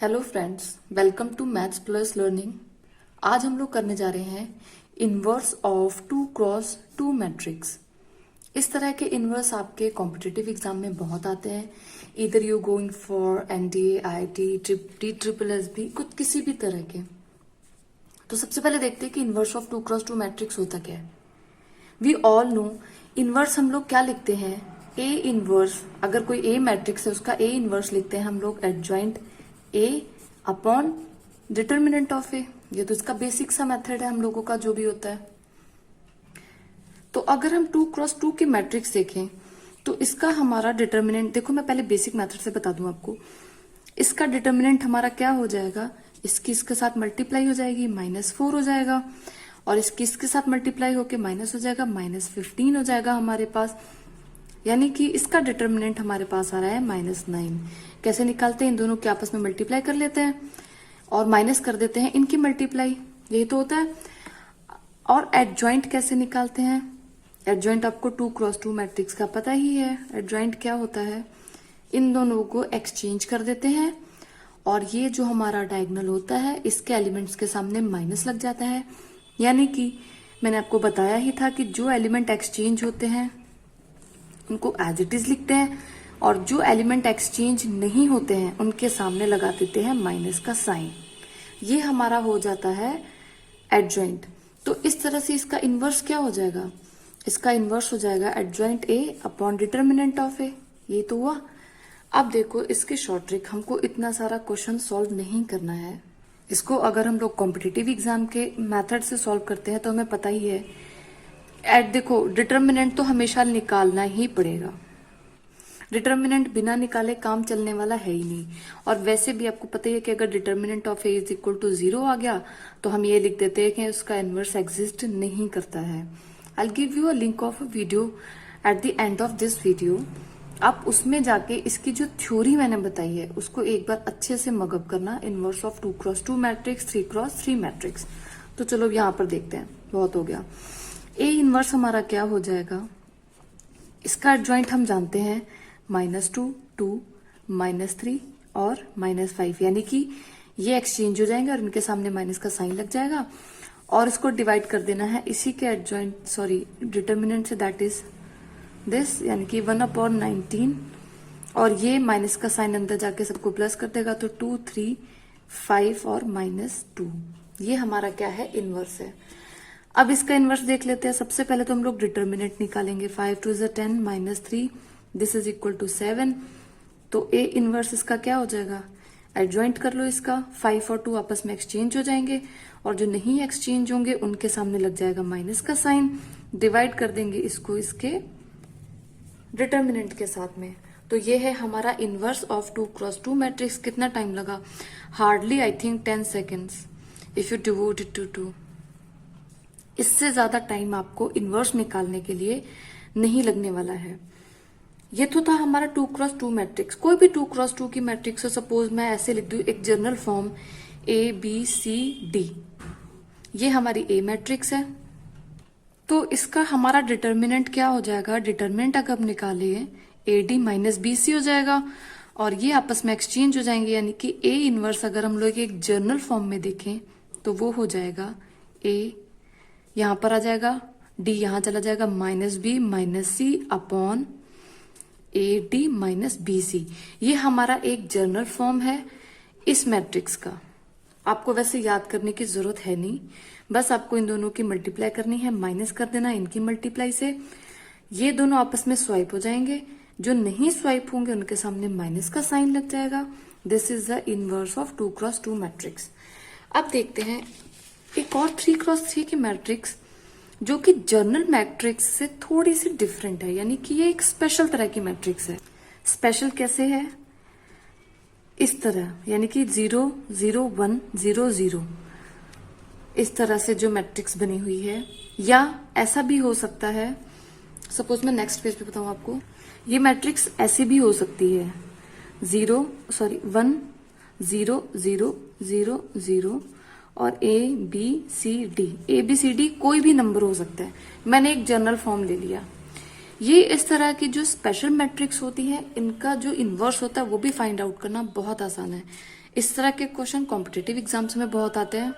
Hello friends, welcome to maths plus learning. आज हम लोग करने जा रहे हैं इनवर्स ऑफ 2x2 मैट्रिक्स। इस तरह के इनवर्स आपके कॉम्पिटिटिव एग्जाम में बहुत आते हैं। इधर you going for NDA, IIT, triple S भी, कुछ किसी भी तरह के। तो सबसे पहले देखते हैं कि इनवर्स ऑफ 2x2 मैट्रिक्स होता क्या है। वी ऑल नो इनवर्स हम लोग क्या लिखते हैं, ए इनवर्स। अगर कोई ए मैट्रिक्स है उसका ए इनवर्स लिखते हैं हम लोग adjoint A upon determinant of A. ये तो इसका बेसिक सा मेथड है हम लोगों का जो भी होता है। तो अगर हम 2x2 की मैट्रिक्स देखें तो इसका हमारा डिटर्मिनेंट देखो, मैं पहले बेसिक मेथड से बता दूं आपको। इसका डिटर्मिनेंट हमारा क्या हो जाएगा, इसकी इसके साथ मल्टीप्लाई हो जाएगी, -4 हो जाएगा, और इसकी इसके साथ मल्टीप्लाई होके माइनस हो जाएगा, -15 हो जाएगा हमारे पास। यानी कि इसका डिटर्मिनेंट हमारे पास आ रहा है -9। कैसे निकालते हैं, इन दोनों के आपस में मल्टीप्लाई कर लेते हैं और माइनस कर देते हैं इनकी मल्टीप्लाई, यही तो होता है। और एडजॉइंट कैसे निकालते हैं, एडजॉइंट आपको 2x2 मैट्रिक्स का पता ही है। एडजॉइंट क्या होता है, इन दोनों को एक्सचेंज कर देते हैं और ये जो हमारा डायगोनल होता है इसके एलिमेंट्स के सामने माइनस लग जाता है। यानी कि मैंने आपको बताया ही था कि जो एलिमेंट एक्सचेंज होते हैं उनको एज इट इज लिखते हैं, और जो एलिमेंट एक्सचेंज नहीं होते हैं उनके सामने लगा देते हैं माइनस का साइन। ये हमारा हो जाता है एडजॉइंट। तो इस तरह से इसका इनवर्स क्या हो जाएगा, इसका इनवर्स हो जाएगा adjoint A upon determinant of A. ये तो हुआ। अब देखो इसकी शॉर्ट ट्रिक, हमको इतना सारा क्वेश्चन सॉल्व नहीं करना है। इसको अगर हम लोग कॉम्पिटिटिव एग्जाम के मेथड से सॉल्व करते हैं तो हमें पता ही है, देखो डिटर्मिनेंट तो हमेशा निकालना ही पड़ेगा। डिटर्मिनेंट बिना निकाले काम चलने वाला है ही नहीं। और वैसे भी आपको पता ही है कि अगर determinant of A is equal to 0 आ गया तो हम ये लिख देते हैं कि उसका इनवर्स एग्जिस्ट नहीं करता है। I give you a link of a video at the end of this video. आप उसमें जाके इसकी जो थ्योरी मैंने बताई है उसको एक बार अच्छे से मगअप करना, inverse of 2x2 matrix, 3x3 matrix. तो चलो यहाँ पर देखते हैं, बहुत हो गया। ए इनवर्स हमारा क्या हो जाएगा, इसका एडजॉइंट हम जानते हैं -2, 2, -3 और -5। यानी कि ये एक्सचेंज हो जाएंगे और इनके सामने माइनस का साइन लग जाएगा, और इसको डिवाइड कर देना है इसी के एडजॉइंट डिटर्मिनेंट से, दैट इज दिस, यानी कि 1/19। और ये माइनस का साइन अंदर जाके सबको प्लस कर देगा, तो 2, 3, 5 और -2। ये हमारा क्या है, इनवर्स है। अब इसका इनवर्स देख लेते हैं। सबसे पहले तो हम लोग डिटर्मिनेंट निकालेंगे। 5 2 = 10, -3 दिस इज इक्वल टू 7। तो ए इनवर्स इसका क्या हो जाएगा, एडजॉइंट कर लो इसका। 5 और 2 आपस में एक्सचेंज हो जाएंगे, और जो नहीं एक्सचेंज होंगे उनके सामने लग जाएगा माइनस का साइन। डिवाइड कर देंगे इसको इसके डिटर्मिनेंट के साथ में। तो ये है हमारा इनवर्स ऑफ 2x2 मैट्रिक्स। कितना टाइम लगा, hardly I think 10 seconds if you devote it to 2। इससे ज्यादा टाइम आपको इनवर्स निकालने के लिए नहीं लगने वाला है। ये तो था हमारा 2x2 मैट्रिक्स। कोई भी 2x2 की मैट्रिक्स हो, सपोज मैं ऐसे लिख दूं एक जनरल फॉर्म ABCD, ये हमारी ए मैट्रिक्स है। तो इसका हमारा डिटर्मिनेंट क्या हो जाएगा, डिटर्मिनेंट अगर हम निकाले AD -BC हो जाएगा, और ये आपस में एक्सचेंज हो जाएंगे। यानी कि ए इनवर्स अगर हम लोग एक जनरल फॉर्म में देखें तो वो हो जाएगा ए, यहां पर आ जाएगा डी, यहां चला जाएगा -B -C upon AD -BC। ये हमारा एक जनरल फॉर्म है इस मैट्रिक्स का। आपको वैसे याद करने की जरूरत है नहीं, बस आपको इन दोनों की मल्टीप्लाई करनी है, माइनस कर देना इनकी मल्टीप्लाई से। ये दोनों आपस में स्वाइप हो जाएंगे, जो नहीं स्वाइप होंगे उनके सामने माइनस का साइन लग जाएगा। This is the inverse of 2x2 matrix. अब देखते हैं एक और 3x3 की मैट्रिक्स जो कि जनरल मैट्रिक्स से थोड़ी सी डिफरेंट है। यानी कि ये एक स्पेशल तरह की मैट्रिक्स है। स्पेशल कैसे है, इस तरह, यानी कि 0 0 1 0 0, इस तरह से जो मैट्रिक्स बनी हुई है। या ऐसा भी हो सकता है, सपोज मैं नेक्स्ट पेज पे बताऊं आपको, ये मैट्रिक्स ऐसी भी हो सकती है 1 0 0 0 0 और ABCD। ABCD कोई भी नंबर हो सकता है। मैंने एक जनरल फॉर्म ले लिया। ये इस तरह की जो स्पेशल मैट्रिक्स होती है इनका जो इन्वर्स होता है वो भी फाइंड आउट करना बहुत आसान है। इस तरह के क्वेश्चन कॉम्पिटिटिव एग्जाम्स में बहुत आते हैं।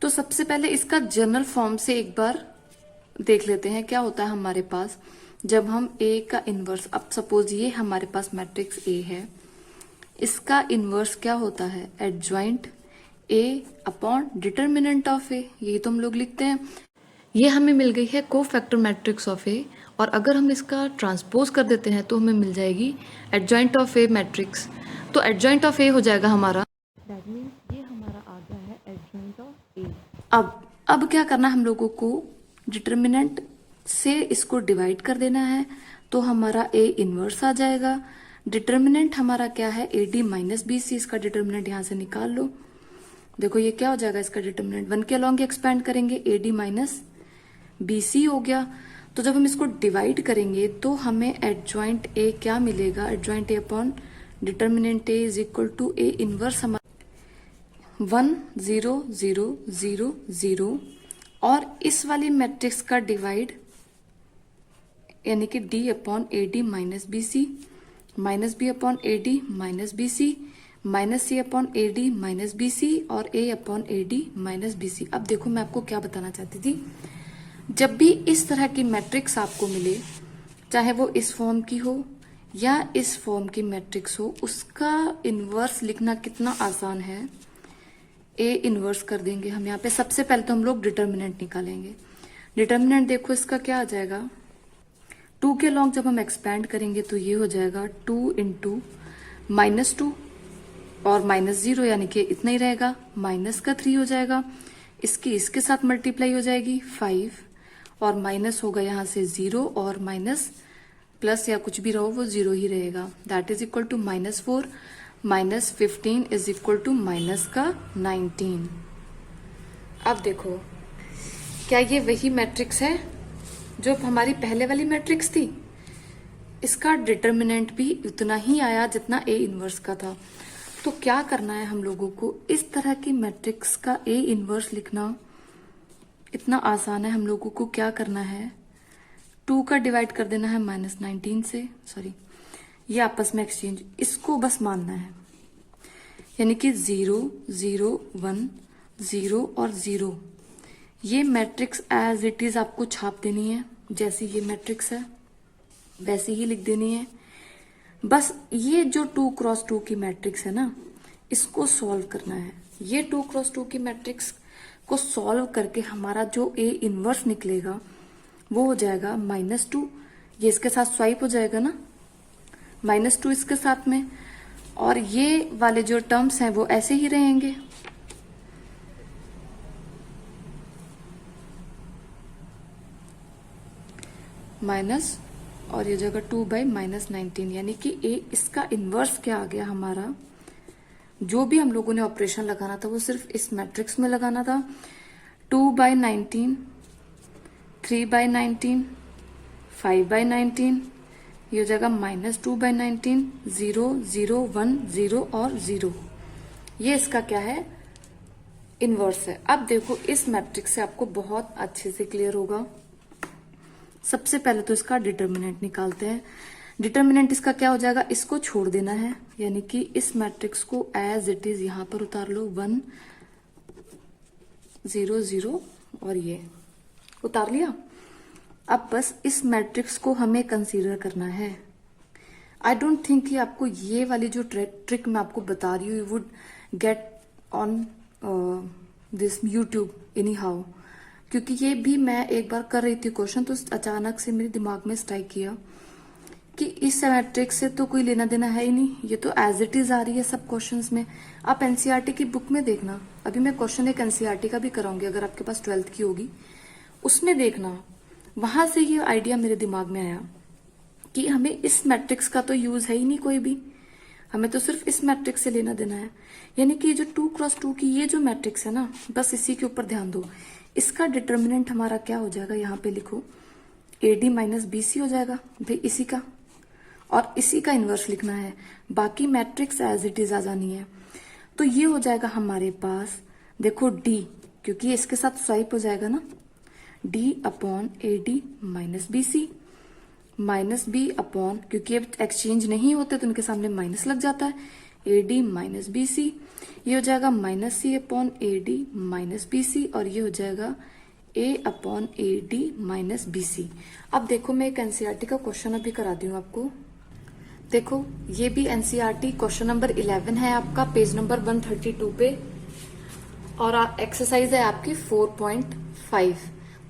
तो सबसे पहले इसका जनरल फॉर्म से एक बार देख लेते हैं क्या होता है हमारे पास जब हम ए का इन्वर्स, अब सपोज ये हमारे पास मैट्रिक्स ए है, इसका इन्वर्स क्या होता है, adjoint A upon determinant of A, यही तो हम लोग लिखते हैं। ये हमें मिल गई है कोफैक्टर मैट्रिक्स ऑफ ए, और अगर हम इसका ट्रांसपोज कर देते हैं तो हमें मिल जाएगी एडजॉइंट ऑफ ए मैट्रिक्स। तो एडजॉइंट ऑफ ए हो जाएगा हमारा, दैट मीन्स ये हमारा आ गया है एडजॉइंट ऑफ ए। अब क्या करना है हम लोगों को, डिटर्मिनेंट से इसको डिवाइड कर देना है तो हमारा ए इनवर्स आ जाएगा। डिटर्मिनेंट हमारा क्या है, A D minus B C, इसका डिटर्मिनेंट यहां से निकाल लो। देखो ये क्या हो जाएगा, इसका डिटर्मिनेंट 1 के अलॉन्ग एक्सपेंड करेंगे, A D minus B C हो गया। तो जब हम इसको डिवाइड करेंगे तो हमें एडजॉइंट ए क्या मिलेगा, adjoint A upon determinant A is equal to A inverse हमारा 1 0 0 0 0, और इस वाली मैट्रिक्स का डिवाइड यानी कि D upon A D minus B C, minus B upon A D minus B C, minus C upon A D minus B C, और A upon A D minus B C. अब देखो मैं आपको क्या बताना चाहती थी, जब भी इस तरह की मैट्रिक्स आपको मिले, चाहे वो इस फॉर्म की हो या इस फॉर्म की मैट्रिक्स हो, उसका इन्वर्स लिखना कितना आसान है। ए इन्वर्स कर देंगे हम यहाँ पे, सबसे पहले तो हम लोग डिटर्मिनेंट निकालेंगे। डिटर्मिनेंट देखो इसका क्या आ जाएगा, 2 के लॉन्ग जब हम एक्सपैंड करेंगे तो ये हो जाएगा 2 इंटू माइनस 2 और माइनस 0, यानी कि इतना ही रहेगा, माइनस का 3 हो जाएगा, इसकी इसके साथ मल्टीप्लाई हो जाएगी 5, और माइनस होगा यहाँ से 0, और माइनस प्लस या कुछ भी रहो वो 0 ही रहेगा, that is equal to -4 minus 15 is equal to minus का 19। अब देखो क्या ये वही मैट्रिक्स है जो हमारी पहले वाली मैट्रिक्स थी, इसका डिटर्मिनेंट भी उतना ही आया जितना ए इनवर्स का था। तो क्या करना है हम लोगों को, इस तरह की मैट्रिक्स का ए इनवर्स लिखना इतना आसान है। हम लोगों को क्या करना है, 2 का डिवाइड कर देना है -19 से, सॉरी ये आपस में एक्सचेंज, इसको बस मानना है, यानी कि 0 0 1 0 और 0, ये मैट्रिक्स एज इट इज आपको छाप देनी है, जैसी ये मैट्रिक्स है वैसी ही लिख देनी है। बस ये जो 2 क्रॉस 2 की मैट्रिक्स है ना, इसको सॉल्व करना है। ये 2 क्रॉस 2 की मैट्रिक्स को सॉल्व करके हमारा जो ए इनवर्स निकलेगा वो हो जाएगा -2, ये इसके साथ स्वाइप हो जाएगा ना, -2 इसके साथ में, और ये वाले जो टर्म्स हैं वो ऐसे ही रहेंगे। माइनस और ये जगह 2 बाई -19, यानी कि ए इसका इनवर्स क्या आ गया हमारा, जो भी हम लोगों ने ऑपरेशन लगाना था वो सिर्फ इस मैट्रिक्स में लगाना था। 2 बाई 19, 3 बाई 19, 5 बाई 19, ये हो जाएगा -2 बाई 19, 0 0 1 0 और 0, ये इसका क्या है, इनवर्स है। अब देखो इस मैट्रिक्स से आपको बहुत अच्छे से क्लियर होगा। सबसे पहले तो इसका डिटर्मिनेंट निकालते हैं। डिटर्मिनेंट इसका क्या हो जाएगा, इसको छोड़ देना है, यानी कि इस मैट्रिक्स को एज इट इज यहां पर उतार लो, 1 0 0 और ये उतार लिया। अब बस इस मैट्रिक्स को हमें कंसीडर करना है। आई डोंट थिंक कि आपको ये वाली जो ट्रिक मैं आपको बता रही हूँ you would get on this YouTube any how, क्योंकि ये भी मैं एक बार कर रही थी क्वेश्चन, तो अचानक से मेरे दिमाग में स्ट्राइक किया कि इस मैट्रिक्स से तो कोई लेना देना है ही नहीं, ये तो एज इट इज आ रही है सब क्वेश्चंस में। आप एनसीईआरटी की बुक में देखना, अभी मैं क्वेश्चन एक एनसीईआरटी का भी कराऊंगी अगर आपके पास 12th की होगी, उसमें देखना, वहां से ये आइडिया मेरे दिमाग में आया कि हमें इस मैट्रिक्स का तो यूज है ही नहीं कोई भी, हमें तो सिर्फ इस मैट्रिक्स से लेना देना है। यानी कि जो 2 क्रॉस 2 की ये जो मैट्रिक्स है ना, बस इसी के ऊपर ध्यान दो। इसका डिटर्मिनेंट हमारा क्या हो जाएगा, यहाँ पे लिखो AD माइनस BC हो जाएगा भाई इसी का, और इसी का इनवर्स लिखना है, बाकी मैट्रिक्स एज इट इज आ जानी है। तो ये हो जाएगा हमारे पास, देखो D, क्योंकि इसके साथ स्वाइप हो जाएगा ना, D upon AD minus BC, minus B upon, क्योंकि अब एक्सचेंज नहीं होते तो उनके सामने माइनस लग जाता है, A D minus B C. ये हो जाएगा minus C upon A D minus B C, और ये हो जाएगा A upon A D minus B C. अब देखो मैं एक एनसीईआरटी का क्वेश्चन अभी कराती हूँ आपको। देखो ये भी एनसीईआरटी क्वेश्चन नंबर 11 है आपका, पेज नंबर 132 पे, और एक्सरसाइज है आपकी 4.5।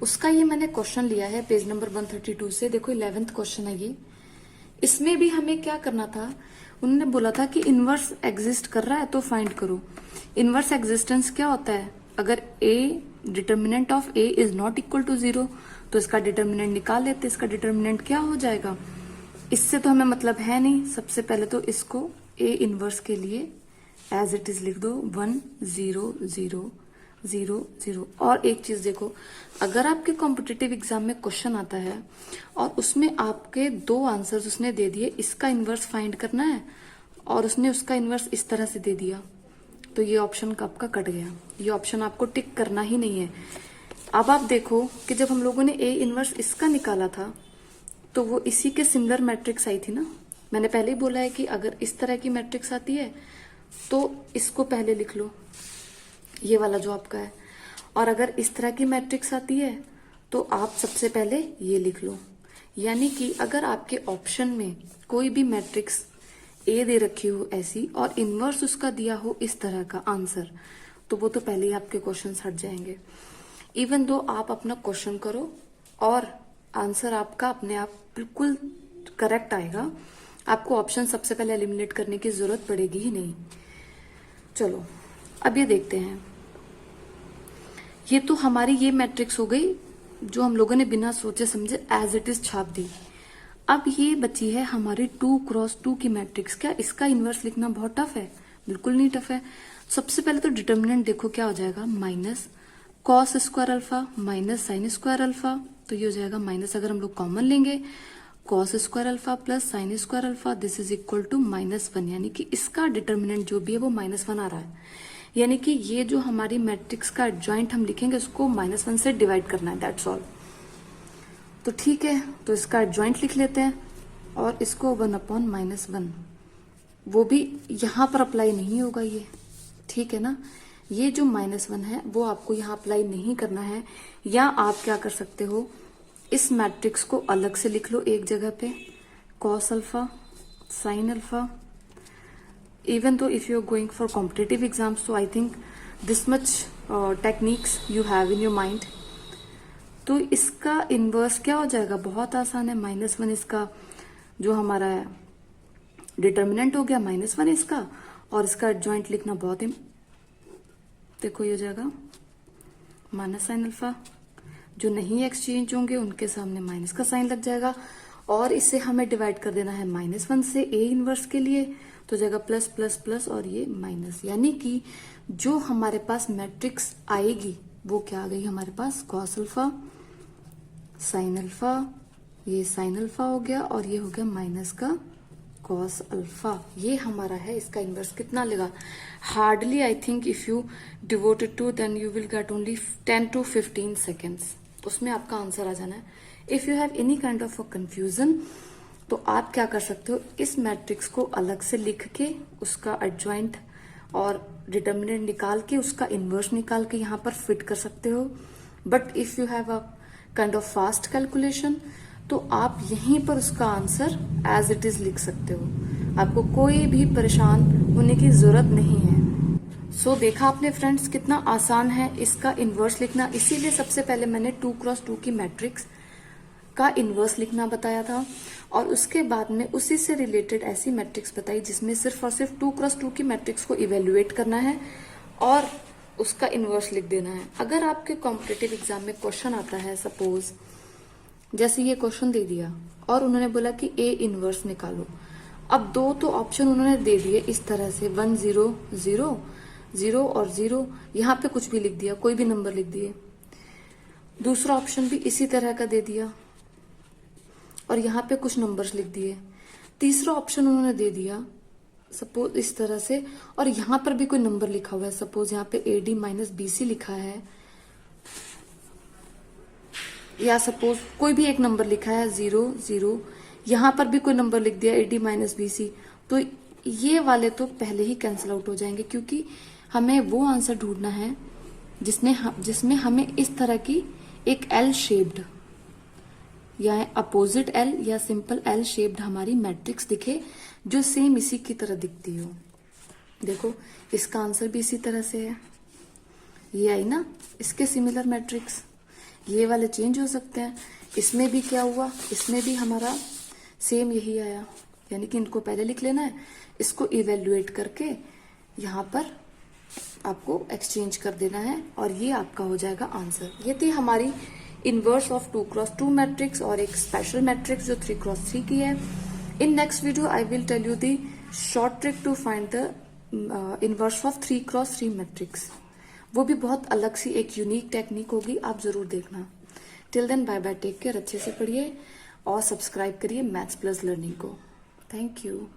उसका ये मैंने क्वेश्चन लिया है पेज नंबर 132 से। देखो 11th क्वेश्चन है ये। इसमें भी हमें क्या करना था, उन्होंने बोला था कि इनवर्स एग्जिस्ट कर रहा है तो फाइंड करो। इनवर्स एग्जिस्टेंस क्या होता है, अगर A determinant of A is not equal to 0 तो इसका डिटर्मिनेंट निकाल लेते। इसका डिटर्मिनेंट क्या हो जाएगा, इससे तो हमें मतलब है नहीं। सबसे पहले तो इसको ए इनवर्स के लिए एज इट इज लिख दो, 1 0 0 0 0। और एक चीज देखो, अगर आपके कॉम्पिटिटिव एग्जाम में क्वेश्चन आता है और उसमें आपके 2 आंसर्स उसने दे दिए, इसका इनवर्स फाइंड करना है और उसने उसका इनवर्स इस तरह से दे दिया, तो ये ऑप्शन का आपका कट गया। ये ऑप्शन आपको टिक करना ही नहीं है। अब आप देखो कि जब हम लोगों ने ए इनवर्स इसका निकाला था तो वो इसी के सिमिलर मैट्रिक्स आई थी ना। मैंने पहले ही बोला है कि अगर इस तरह की मैट्रिक्स आती है तो इसको पहले लिख लो, ये वाला जो आपका है, और अगर इस तरह की मैट्रिक्स आती है तो आप सबसे पहले ये लिख लो। यानी कि अगर आपके ऑप्शन में कोई भी मैट्रिक्स ए दे रखी हो ऐसी और इनवर्स उसका दिया हो इस तरह का आंसर, तो वो तो पहले ही आपके क्वेश्चन हट जाएंगे। इवन दो आप अपना क्वेश्चन करो और आंसर आपका अपने आप बिल्कुल करेक्ट आएगा, आपको ऑप्शन सबसे पहले एलिमिनेट करने की जरूरत पड़ेगी ही नहीं। चलो अब ये देखते हैं। ये तो हमारी ये मैट्रिक्स हो गई जो हम लोगों ने बिना सोचे समझे एज इट इज छाप दी। अब ये बची है हमारी 2x2 की मैट्रिक्स। क्या इसका इनवर्स लिखना बहुत टफ है? बिल्कुल नहीं टफ है। सबसे पहले तो डिटर्मिनेंट देखो क्या हो जाएगा, minus cos square alpha minus sign square alpha, तो ये हो जाएगा माइनस, अगर हम लोग कॉमन लेंगे cos square alpha plus sine square alpha this is equal to -1, यानी कि इसका डिटर्मिनेंट जो भी है वो -1 आ रहा है। यानी कि ये जो हमारी मैट्रिक्स का एडजॉइंट हम लिखेंगे उसको -1 से डिवाइड करना है, दैट्स ऑल। तो ठीक है, तो इसका एडजॉइंट लिख लेते हैं और इसको 1/-1, वो भी यहां पर अप्लाई नहीं होगा ये, ठीक है ना। ये जो -1 है वो आपको यहाँ अप्लाई नहीं करना है, या आप क्या कर सकते हो, इस मैट्रिक्स को अलग से लिख लो एक जगह पे, cos alpha sine alpha. Even तो if you are going for competitive exams तो I think this much techniques you have in your mind. तो इसका इनवर्स क्या हो जाएगा, बहुत आसान है, -1 इसका जो हमारा डिटर्मिनेंट हो गया -1 इसका, और इसका एडजॉइंट लिखना बहुत ही, देखो ये हो जाएगा माइनस साइन अल्फा। जो नहीं एक्सचेंज होंगे उनके सामने माइनस का साइन लग जाएगा, और इसे हमें डिवाइड कर देना है -1 से ए इनवर्स के लिए, तो जाएगा प्लस प्लस प्लस और ये माइनस। यानी कि जो हमारे पास मैट्रिक्स आएगी वो क्या आ गई हमारे पास, कॉस अल्फा साइन अल्फा, ये साइन अल्फा हो गया और ये हो गया माइनस का कॉस अल्फा। ये हमारा है, इसका इनवर्स कितना लेगा, hardly I think if you devote it to then you will get only 10 to 15 seconds, उसमें आपका आंसर आ जाना है। If you have any kind of a confusion तो आप क्या कर सकते हो, इस मैट्रिक्स को अलग से लिख के उसका एडजॉइंट और डिटर्मिनेंट निकाल के उसका इनवर्स निकाल के यहाँ पर फिट कर सकते हो। But if you have a kind of fast calculation तो आप यहीं पर उसका आंसर एज इट इज लिख सकते हो, आपको कोई भी परेशान होने की जरूरत नहीं है। सो देखा आपने फ्रेंड्स कितना आसान है इसका इनवर्स लिखना, इसीलिए सबसे पहले मैंने 2x2 की मैट्रिक्स का इनवर्स लिखना बताया था, और उसके बाद में उसी से रिलेटेड ऐसी मैट्रिक्स बताई जिसमें सिर्फ और सिर्फ 2x2 की मैट्रिक्स को इवेल्युएट करना है और उसका इनवर्स लिख देना है। अगर आपके कॉम्पिटिटिव एग्जाम में क्वेश्चन आता है, सपोज जैसे ये क्वेश्चन दे दिया और उन्होंने बोला कि ए इनवर्स निकालो, अब 2 तो ऑप्शन उन्होंने दे दिए इस तरह से 1 0 0 0 और 0, यहाँ पे कुछ भी लिख दिया, कोई भी नंबर लिख दिए। दूसरा ऑप्शन भी इसी तरह का दे दिया और यहाँ पे कुछ नंबर्स लिख दिए। तीसरा ऑप्शन उन्होंने दे दिया सपोज इस तरह से, और यहाँ पर भी कोई नंबर लिखा हुआ है, सपोज यहाँ पे AD माइनस BC लिखा है, या सपोज कोई भी एक नंबर लिखा है 0 0 यहाँ पर भी कोई नंबर लिख दिया AD माइनस BC, तो ये वाले तो पहले ही कैंसिल आउट हो जाएंगे, क्योंकि हमें वो आंसर ढूंढना है जिसमें हमें इस तरह की एक L शेप्ड या अपोजिट L या सिंपल L शेप्ड हमारी मैट्रिक्स दिखे, जो सेम इसी की तरह दिखती हो। देखो इसका आंसर भी इसी तरह से है, ये आई ना इसके सिमिलर मैट्रिक्स। ये वाले चेंज हो सकते हैं, इसमें भी क्या हुआ, इसमें भी हमारा सेम यही आया, यानी कि इनको पहले लिख लेना है, इसको इवेल्युएट करके यहाँ पर आपको एक्सचेंज कर देना है और ये आपका हो जाएगा आंसर। ये थी हमारी इनवर्स ऑफ 2x2 मैट्रिक्स और एक स्पेशल मैट्रिक्स जो 3x3 की है। In next video I will tell you the short trick to find the inverse of 3x3 matrix. वो भी बहुत अलग सी एक यूनिक टेक्निक होगी, आप जरूर देखना। Till then bye bye, take care, अच्छे से पढ़िए और सब्सक्राइब करिए मैथ्स प्लस लर्निंग को। Thank you.